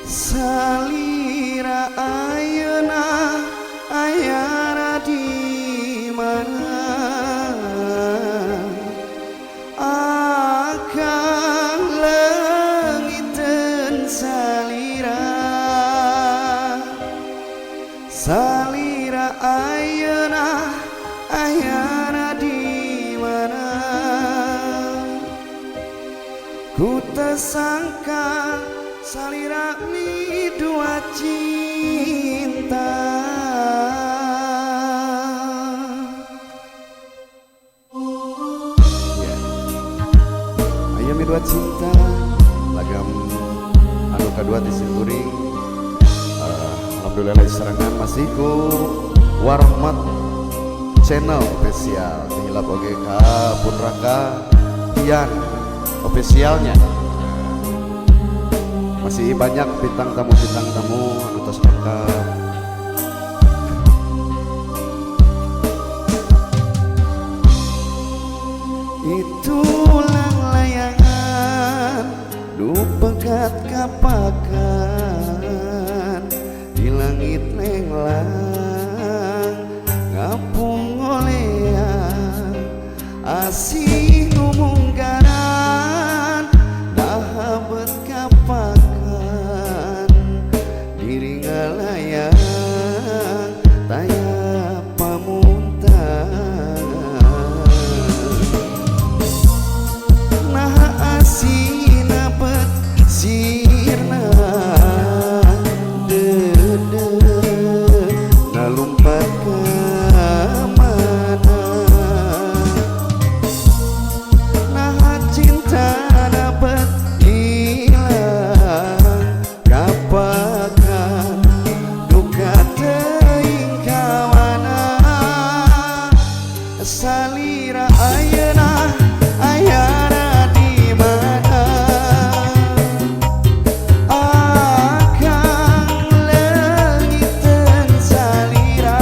Salira ayeuna ayana di mana akan leungiteun salira. Salira ayeuna ayana di mana ku teu sangka salira mi dua cinta. Ayo mi dua cinta lagam anu kadua di Sinturing. Alhamdulillah serangan masih ku Warahmat channel spesial dihilap oge ka Punraka Dian officialnya. Masih banyak bintang tamu anu tos lengkap. Itulah layangan nu pegat kapakan di langit lenglang ngapung olean asih nu munggaran dahabet kapakan diri ngalayang taya pamuntan nah asina bet sirna dede nalumpat ke mana nah cinta dapat hilang kapakan duka teuing ka mana. Salira ayeuna ayana di mana akan leungiteun salira.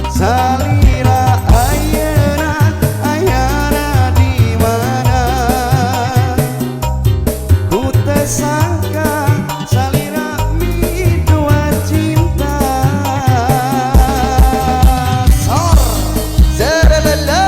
Salira ayeuna ayana di mana ku teu sangka salira mi dua cinta. Sor zerelele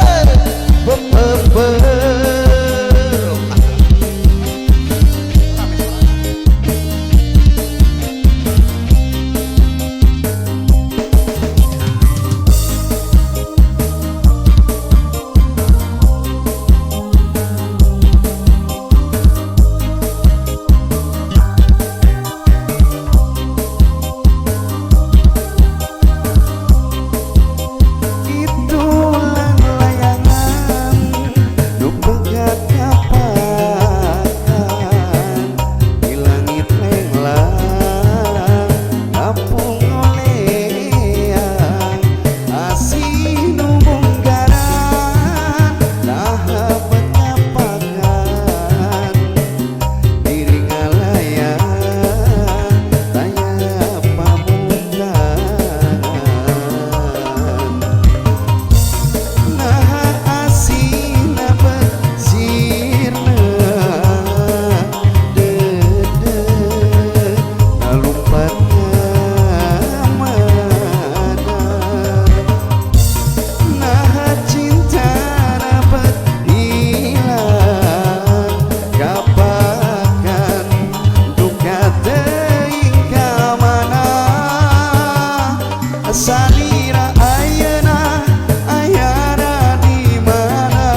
salira ayeuna ayana di mana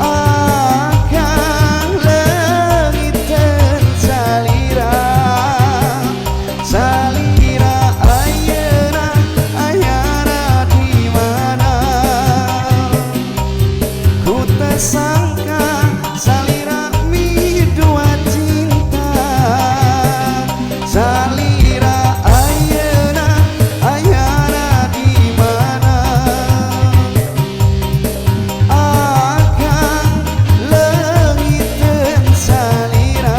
akan leungiteun salira. Salira ayeuna ayana di mana ku teu sangka salira mi dua cinta. Salira ayana di mana akan leungiteun salira.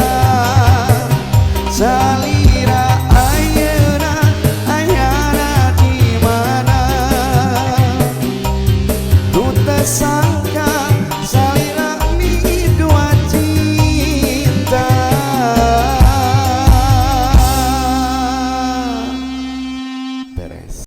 Salira ayeuna ayana di mana ku teu sangka